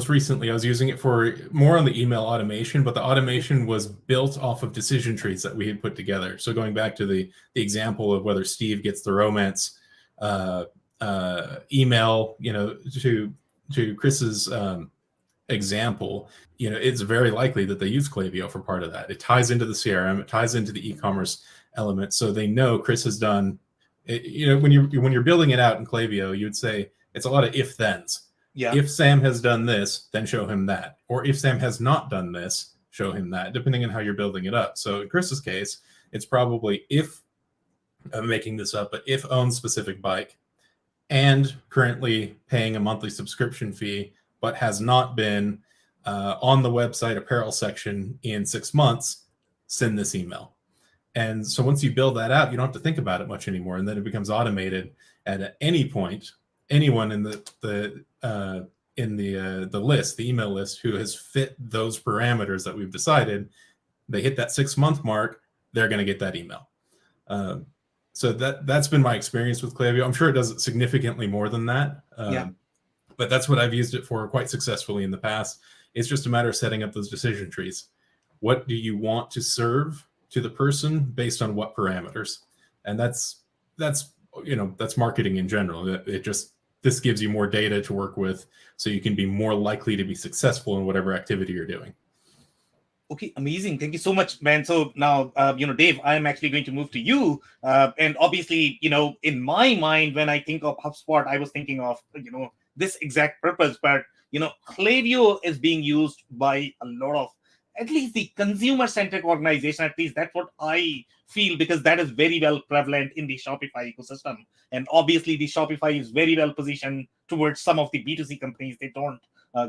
recently. I was using it for more on the email automation, but the automation was built off of decision trees that we had put together. So going back to the example of whether Steve gets the romance email, to Chris's example, it's very likely that they use Klaviyo for part of that. It ties into the CRM, it ties into the e-commerce element, so they know Chris has done. When you're building it out in Klaviyo, you'd say it's a lot of if-thens. Yeah. If Sam has done this, then show him that, or if Sam has not done this, show him that, depending on how you're building it up. So in Chris's case, it's probably if, I'm making this up, but if owns specific bike and currently paying a monthly subscription fee, but has not been on the website apparel section in 6 months, send this email. And so once you build that out, you don't have to think about it much anymore. And then it becomes automated. And at any point, anyone in the list, the email list, who has fit those parameters that we've decided, they hit that 6-month mark, they're going to get that email. So that's been my experience with Klaviyo. I'm sure it does it significantly more than that. But that's what I've used it for quite successfully in the past. It's just a matter of setting up those decision trees. What do you want to serve to the person based on what parameters? And that's marketing in general. This gives you more data to work with, so you can be more likely to be successful in whatever activity you're doing. Okay, amazing. Thank you so much, man. So now, Dave, I'm actually going to move to you. And obviously, in my mind, when I think of HubSpot, I was thinking of, this exact purpose. But, Klaviyo is being used by a lot of, at least the consumer-centric organization. At least that's what I feel, because that is very well prevalent in the Shopify ecosystem. And obviously, the Shopify is very well positioned towards some of the B2C companies. They don't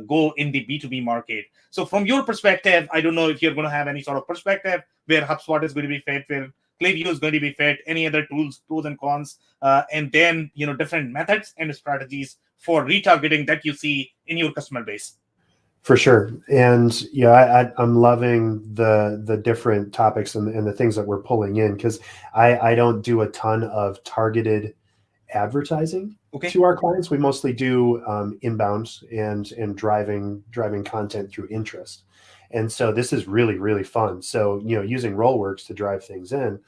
go in the B2B market. So from your perspective, I don't know if you're going to have any sort of perspective where HubSpot is going to be fit, where Klaviyo is going to be fit, any other tools, pros and cons, and then, different methods and strategies for retargeting that you see in your customer base. For sure. And I'm loving the different topics and the things that we're pulling in, because I don't do a ton of targeted advertising to our clients. We mostly do inbounds and driving content through interest. And so this is really, really fun. So, using Rollworks to drive things in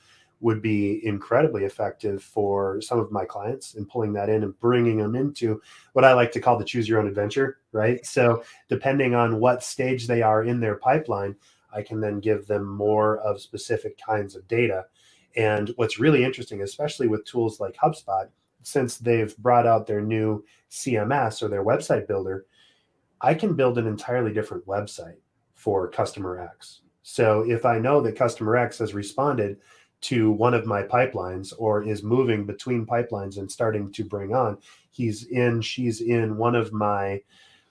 would be incredibly effective for some of my clients, and pulling that in and bringing them into what I like to call the choose your own adventure, right? So depending on what stage they are in their pipeline, I can then give them more of specific kinds of data. And what's really interesting, especially with tools like HubSpot, since they've brought out their new CMS or their website builder, I can build an entirely different website for customer X. So if I know that customer X has responded to one of my pipelines, or is moving between pipelines and starting to bring on, she's in one of my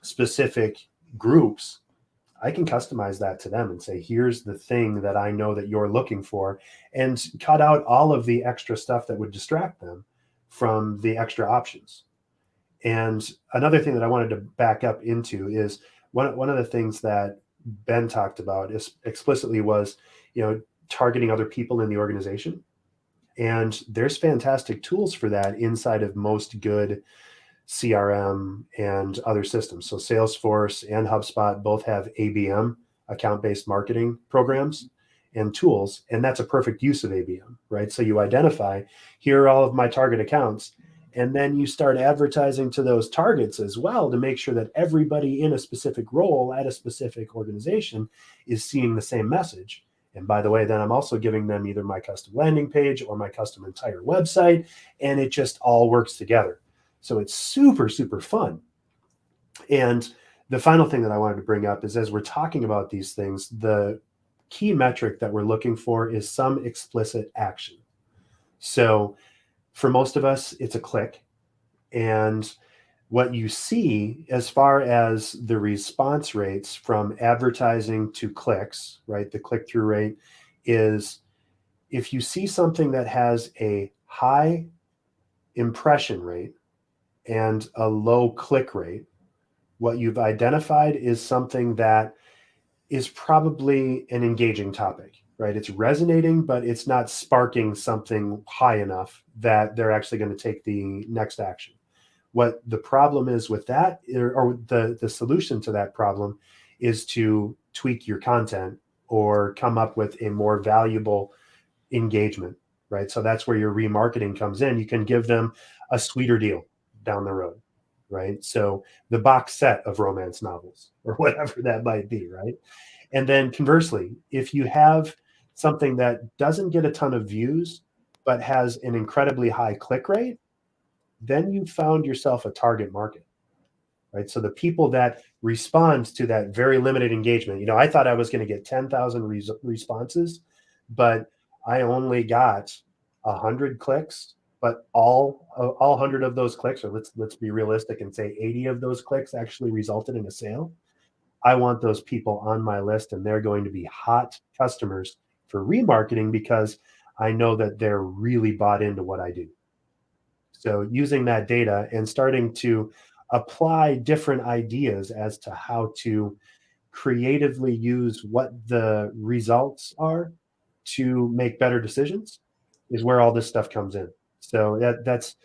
specific groups, I can customize that to them and say, here's the thing that I know that you're looking for, and cut out all of the extra stuff that would distract them from the extra options. And another thing that I wanted to back up into is one of the things that Ben talked about explicitly was, targeting other people in the organization. And there's fantastic tools for that inside of most good CRM and other systems. So Salesforce and HubSpot both have ABM, account-based marketing programs and tools. And that's a perfect use of ABM, right? So you identify, here are all of my target accounts, and then you start advertising to those targets as well, to make sure that everybody in a specific role at a specific organization is seeing the same message. And by the way, then I'm also giving them either my custom landing page or my custom entire website, and it just all works together. So it's super, super fun. And the final thing that I wanted to bring up is, as we're talking about these things, the key metric that we're looking for is some explicit action. So for most of us, it's a click. And what you see as far as the response rates from advertising to clicks, right? The click-through rate is, if you see something that has a high impression rate and a low click rate, what you've identified is something that is probably an engaging topic, right? It's resonating, but it's not sparking something high enough that they're actually going to take the next action. What the problem is with that, or the solution to that problem, is to tweak your content or come up with a more valuable engagement, right? So that's where your remarketing comes in. You can give them a sweeter deal down the road, right? So the box set of romance novels or whatever that might be, right? And then conversely, if you have something that doesn't get a ton of views, but has an incredibly high click rate, then you found yourself a target market, right? So the people that respond to that very limited engagement, I thought I was going to get 10,000 responses, but I only got 100 clicks, but all 100 of those clicks, or let's be realistic and say 80 of those clicks actually resulted in a sale. I want those people on my list, and they're going to be hot customers for remarketing because I know that they're really bought into what I do. So using that data and starting to apply different ideas as to how to creatively use what the results are to make better decisions is where all this stuff comes in. So that's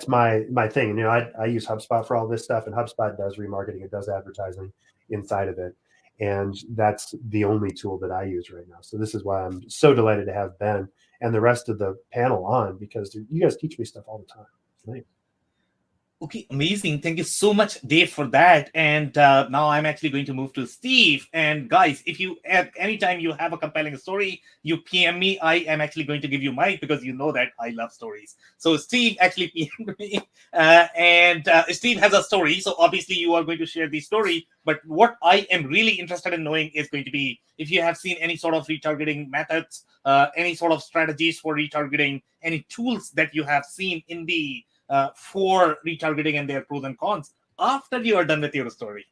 my thing. I use HubSpot for all this stuff, and HubSpot does remarketing. It does advertising inside of it. And that's the only tool that I use right now. So this is why I'm so delighted to have Ben and the rest of the panel on, because you guys teach me stuff all the time. It's nice. Okay, amazing. Thank you so much, Dave, for that. And now I'm actually going to move to Steve. And guys, if you at any time you have a compelling story, you PM me. I am actually going to give you mic because you know that I love stories. So Steve actually PM'd me, and Steve has a story. So obviously you are going to share the story. But what I am really interested in knowing is going to be if you have seen any sort of retargeting methods, any sort of strategies for retargeting, any tools that you have seen in the for retargeting and their pros and cons after you are done with your story.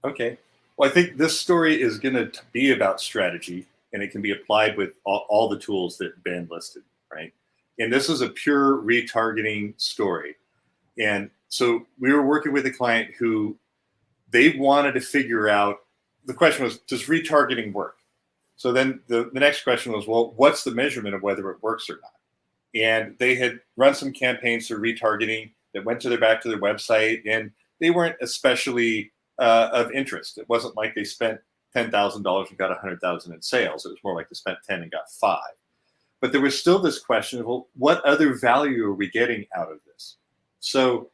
Okay. Well, I think this story is going to be about strategy, and it can be applied with all the tools that Ben listed, right? And this is a pure retargeting story. And so we were working with a client who they wanted to figure out, the question was, does retargeting work? So then the next question was, well, what's the measurement of whether it works or not? And they had run some campaigns for retargeting that went back to their website, and they weren't especially of interest. It wasn't like they spent $10,000 and got 100,000 in sales. It was more like they spent 10 and got 5. But there was still this question of, well, what other value are we getting out of this? So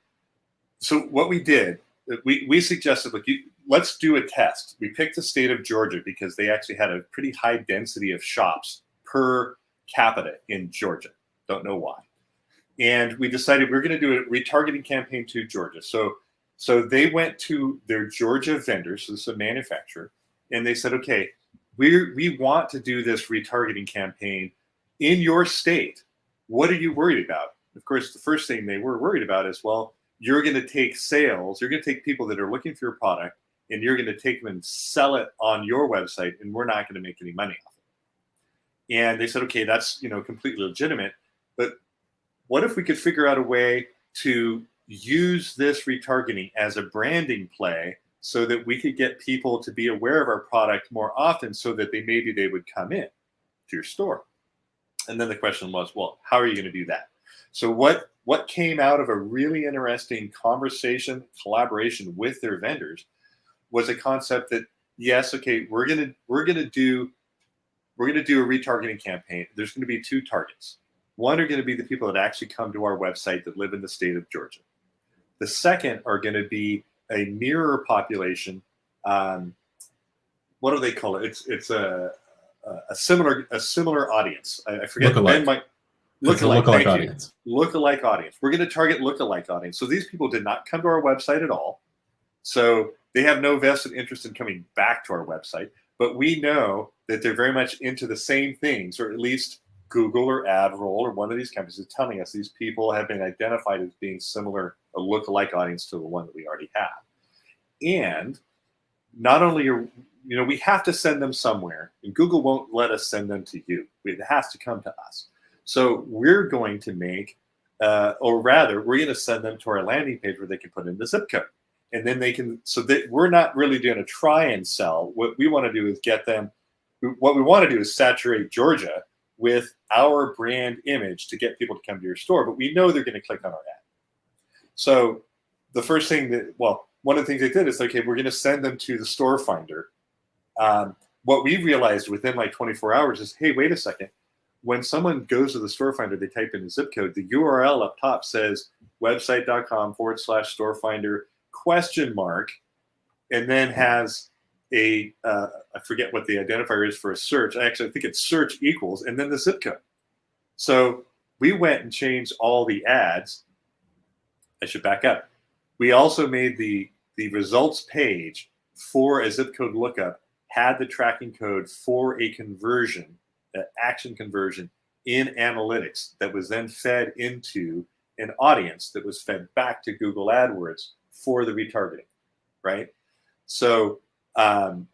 what we did, we suggested, look, let's do a test. We picked the state of Georgia because they actually had a pretty high density of shops per capita in Georgia. Don't know why. And we decided we're going to do a retargeting campaign to Georgia. So they went to their Georgia vendors, so this is a manufacturer, and they said, okay, we want to do this retargeting campaign in your state. What are you worried about? Of course, the first thing they were worried about is, well, you're going to take sales. You're going to take people that are looking for your product, and you're going to take them and sell it on your website, and we're not going to make any money off it. And they said, okay, that's completely legitimate. But what if we could figure out a way to use this retargeting as a branding play so that we could get people to be aware of our product more often so that they would come in to your store? And then the question was, well, how are you going to do that? So what came out of a really interesting conversation, collaboration with their vendors was a concept that, yes, okay, we're going to do a retargeting campaign. There's going to be 2 targets. One are going to be the people that actually come to our website that live in the state of Georgia. The second are going to be a mirror population. What do they call it? It's a similar audience. I forget. Lookalike. Lookalike audience. Lookalike audience. We're going to target lookalike audience. So these people did not come to our website at all. So they have no vested interest in coming back to our website, but we know that they're very much into the same things, or at least Google or AdRoll or one of these companies is telling us these people have been identified as being similar, a lookalike audience to the one that we already have. And not only are, we have to send them somewhere, and Google won't let us send them to you. It has to come to us. So we're going to make, or rather, we're going to send them to our landing page where they can put in the zip code. And then they can, so that we're not really going to try and sell. What we want to do is get them, what we want to do is saturate Georgia with our brand image to get people to come to your store, but we know they're going to click on our ad. So the first thing that, well, one of the things they did is, okay, we're going to send them to the store finder. What we realized within like 24 hours is, hey, wait a second. When someone goes to the store finder, they type in a zip code, the URL up top says website.com/store finder ? And then has a, I forget what the identifier is for a search. Actually, I think it's search equals, and then the zip code. So we went and changed all the ads. I should back up. We also made the results page for a zip code lookup had the tracking code for a conversion, an action conversion in analytics that was then fed into an audience that was fed back to Google AdWords for the retargeting, right? So anyone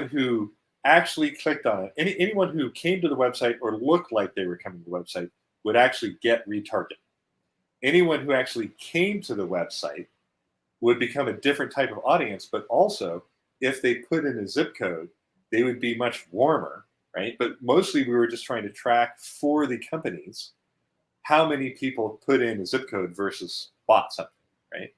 who actually clicked on it, anyone who came to the website or looked like they were coming to the website would actually get retargeted. Anyone who actually came to the website would become a different type of audience, but also if they put in a zip code, they would be much warmer, right? But mostly we were just trying to track for the companies how many people put in a zip code versus bought something, right?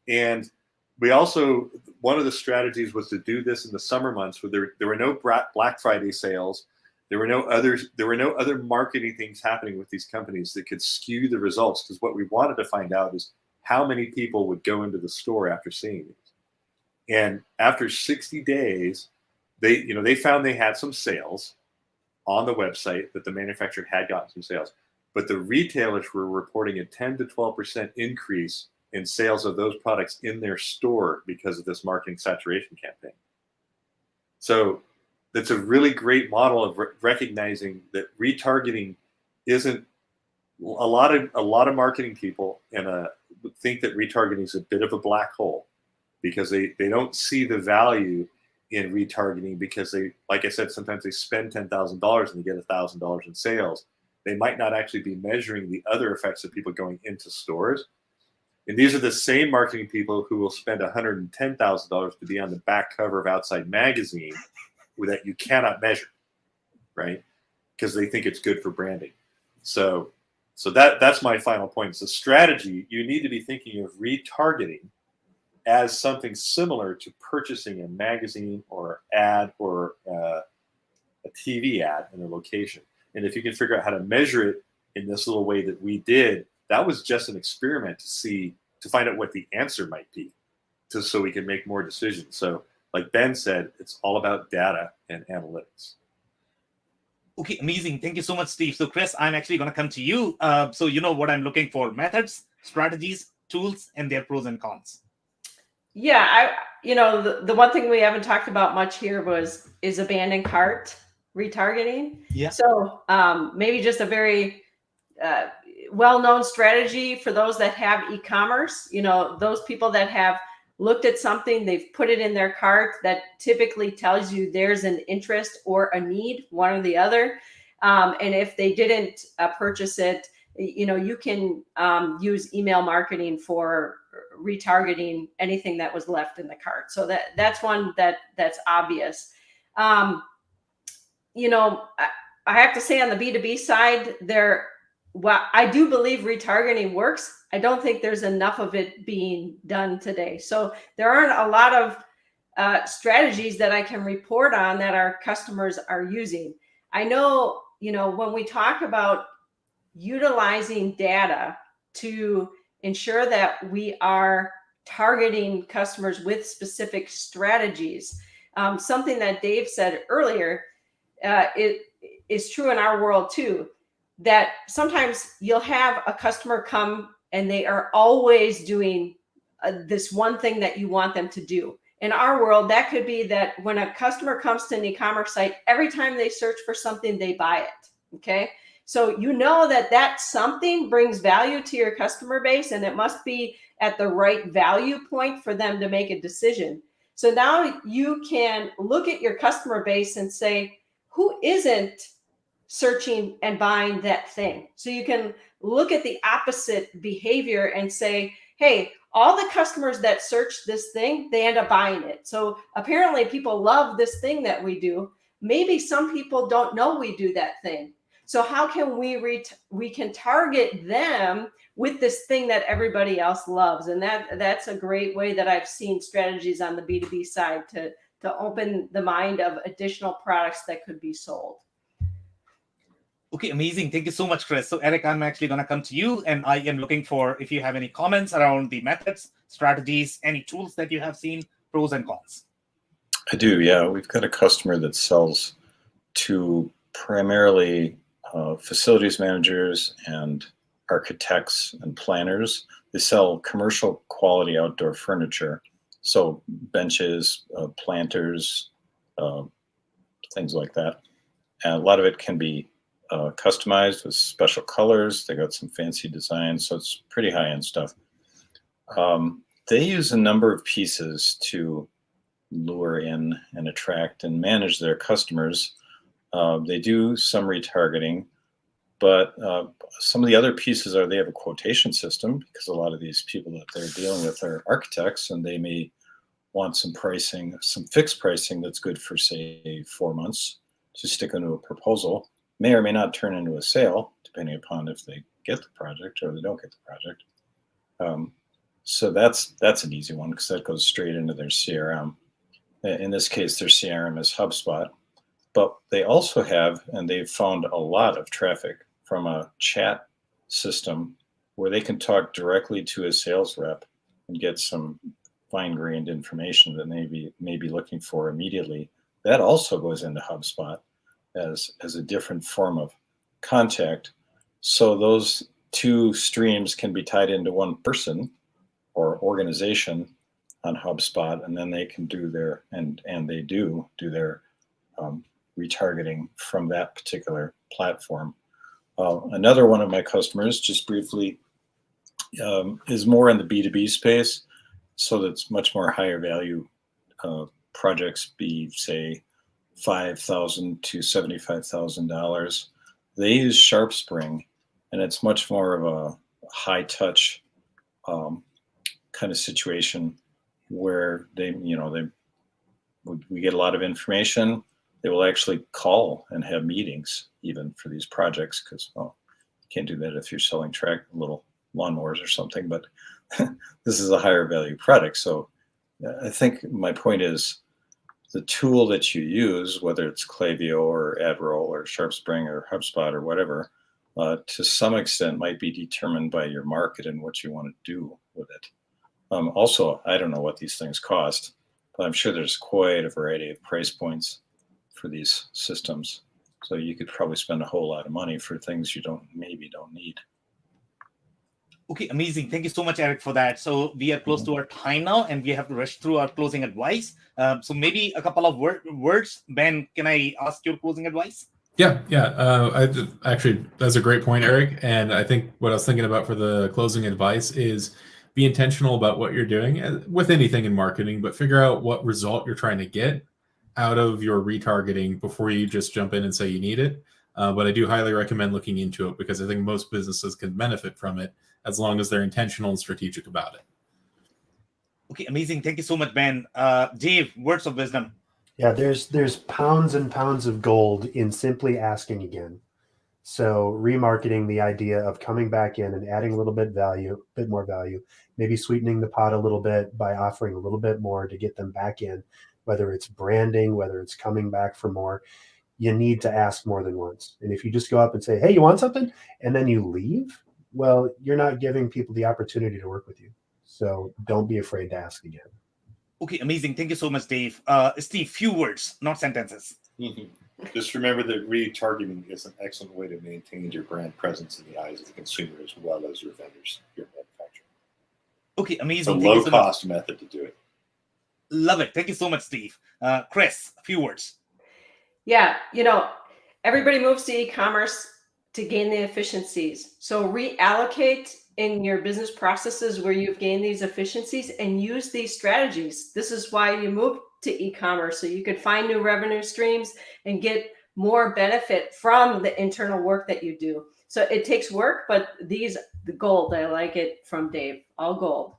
And we also, one of the strategies was to do this in the summer months where there were no Black Friday sales. There were no other marketing things happening with these companies that could skew the results, because what we wanted to find out is how many people would go into the store after seeing these. And after 60 days, they found they had some sales on the website, that the manufacturer had gotten some sales, but the retailers were reporting a 10 to 12% increase in sales of those products in their store because of this marketing saturation campaign. So that's a really great model of recognizing that retargeting isn't, a lot of marketing people think that retargeting is a bit of a black hole, because they don't see the value in retargeting, because they, like I said, sometimes they spend $10,000 and they get $1,000 in sales. They might not actually be measuring the other effects of people going into stores. And these are the same marketing people who will spend $110,000 to be on the back cover of Outside Magazine that you cannot measure, right? Because they think it's good for branding. So that's my final point. It's a strategy. You need to be thinking of retargeting as something similar to purchasing a magazine or ad or a TV ad in a location. And if you can figure out how to measure it in this little way that we did, that was just an experiment to find out what the answer might be, so we can make more decisions. So like Ben said, it's all about data and analytics. Okay, amazing. Thank you so much, Steve. So Chris, I'm actually going to come to you. So you know what I'm looking for: methods, strategies, tools, and their pros and cons. Yeah, the one thing we haven't talked about much here is abandoned cart retargeting. Yeah. So maybe just a very well-known strategy for those that have e-commerce. Those people that have looked at something, they've put it in their cart, that typically tells you there's an interest or a need, one or the other. And if they didn't purchase it, you can use email marketing for retargeting anything that was left in the cart. So that's one that's obvious. I have to say, on the B2B side, while I do believe retargeting works, I don't think there's enough of it being done today. So there aren't a lot of strategies that I can report on that our customers are using. I know, when we talk about utilizing data to ensure that we are targeting customers with specific strategies, something that Dave said earlier, it is true in our world too, that sometimes you'll have a customer come and they are always doing this one thing that you want them to do. In our world, that could be that when a customer comes to an e-commerce site, every time they search for something, they buy it. Okay. So you know that something brings value to your customer base, and it must be at the right value point for them to make a decision. So now you can look at your customer base and say, who isn't searching and buying that thing? So you can look at the opposite behavior and say, hey, all the customers that search this thing, they end up buying it. So apparently people love this thing that we do. Maybe some people don't know we do that thing. So how can we can target them with this thing that everybody else loves? And that's a great way that I've seen strategies on the B2B side to open the mind of additional products that could be sold. Okay, amazing. Thank you so much, Chris. So Eric, I'm actually going to come to you, and I am looking for if you have any comments around the methods, strategies, any tools that you have seen, pros and cons. I do, yeah. We've got a customer that sells to primarily facilities managers and architects and planners. They sell commercial quality outdoor furniture, so benches, planters, things like that. And a lot of it can be customized with special colors. They got some fancy designs, so it's pretty high-end stuff. They use a number of pieces to lure in and attract and manage their customers. They do some retargeting, but some of the other pieces are they have a quotation system, because a lot of these people that they're dealing with are architects, and they may want some pricing, some fixed pricing that's good for, say, 4 months to stick into a proposal. May or may not turn into a sale, depending upon if they get the project or they don't get the project. So that's an easy one, because that goes straight into their CRM. In this case, their CRM is HubSpot. But they also have, and they've found a lot of traffic from a chat system where they can talk directly to a sales rep and get some fine-grained information that they may be looking for immediately. That also goes into HubSpot as a different form of contact. So those two streams can be tied into one person or organization on HubSpot, and then they can do their, and they do their retargeting from that particular platform. Another one of my customers, just briefly, is more in the B2B space, so that's much more higher value projects, be say $5,000 to $75,000. They use SharpSpring, and it's much more of a high touch kind of situation where we get a lot of information. They will actually call and have meetings even for these projects, because, well, you can't do that if you're selling little lawnmowers or something, but this is a higher value product. So I think my point is the tool that you use, whether it's Klaviyo or AdRoll or SharpSpring or HubSpot or whatever, to some extent might be determined by your market and what you want to do with it. Also, I don't know what these things cost, but I'm sure there's quite a variety of price points for these systems. So you could probably spend a whole lot of money for things you maybe don't need. Okay, amazing. Thank you so much, Eric, for that. So we are close to our time now, and we have to rush through our closing advice. So maybe a couple of words. Ben, can I ask your closing advice? Yeah. Actually, that's a great point, Eric. And I think what I was thinking about for the closing advice is be intentional about what you're doing with anything in marketing, but figure out what result you're trying to get out of your retargeting before you just jump in and say you need it. But I do highly recommend looking into it, because I think most businesses can benefit from it as long as they're intentional and strategic about it. Okay, amazing. Thank you so much, Ben. Dave, words of wisdom. Yeah, there's pounds and pounds of gold in simply asking again. So remarketing, the idea of coming back in and adding a little bit more value, maybe sweetening the pot a little bit by offering a little bit more to get them back in, whether it's branding, whether it's coming back for more. You need to ask more than once. And if you just go up and say, hey, you want something? And then you leave, well, you're not giving people the opportunity to work with you. So don't be afraid to ask again. Okay, amazing. Thank you so much, Dave. Steve, few words, not sentences. Mm-hmm. Just remember that retargeting is an excellent way to maintain your brand presence in the eyes of the consumer as well as your vendors, your manufacturer. Okay, amazing. It's a low-cost method to do it. Love it. Thank you so much, Steve. Chris, a few words. Yeah, everybody moves to e-commerce to gain the efficiencies. So reallocate in your business processes where you've gained these efficiencies and use these strategies. This is why you move to e-commerce, so you could find new revenue streams and get more benefit from the internal work that you do. So it takes work, but the gold, I like it from Dave, all gold.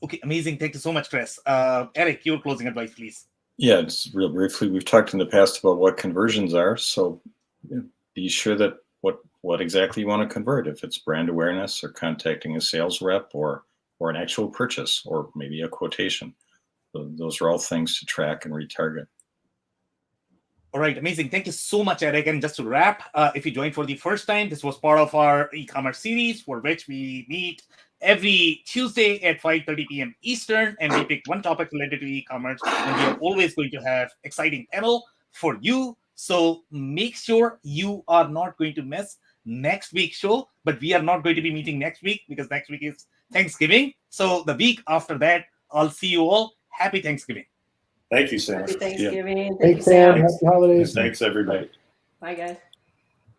Okay, amazing. Thank you so much, Chris. Eric, your closing advice, please. Yeah, just real briefly, we've talked in the past about what conversions are. So be sure that what exactly you want to convert, if it's brand awareness or contacting a sales rep or an actual purchase or maybe a quotation. So those are all things to track and retarget. All right, amazing. Thank you so much, Eric. And just to wrap, if you joined for the first time, this was part of our e-commerce series for which we meet every Tuesday at 5:30 p.m. Eastern, and we pick one topic related to e-commerce, and we are always going to have exciting panel for you. So make sure you are not going to miss next week's show, but we are not going to be meeting next week because next week is Thanksgiving. So the week after that, I'll see you all. Happy Thanksgiving. Thank you, Sam. Happy Thanksgiving. Thanks, Sam. Happy holidays. Thanks, everybody. Bye, guys.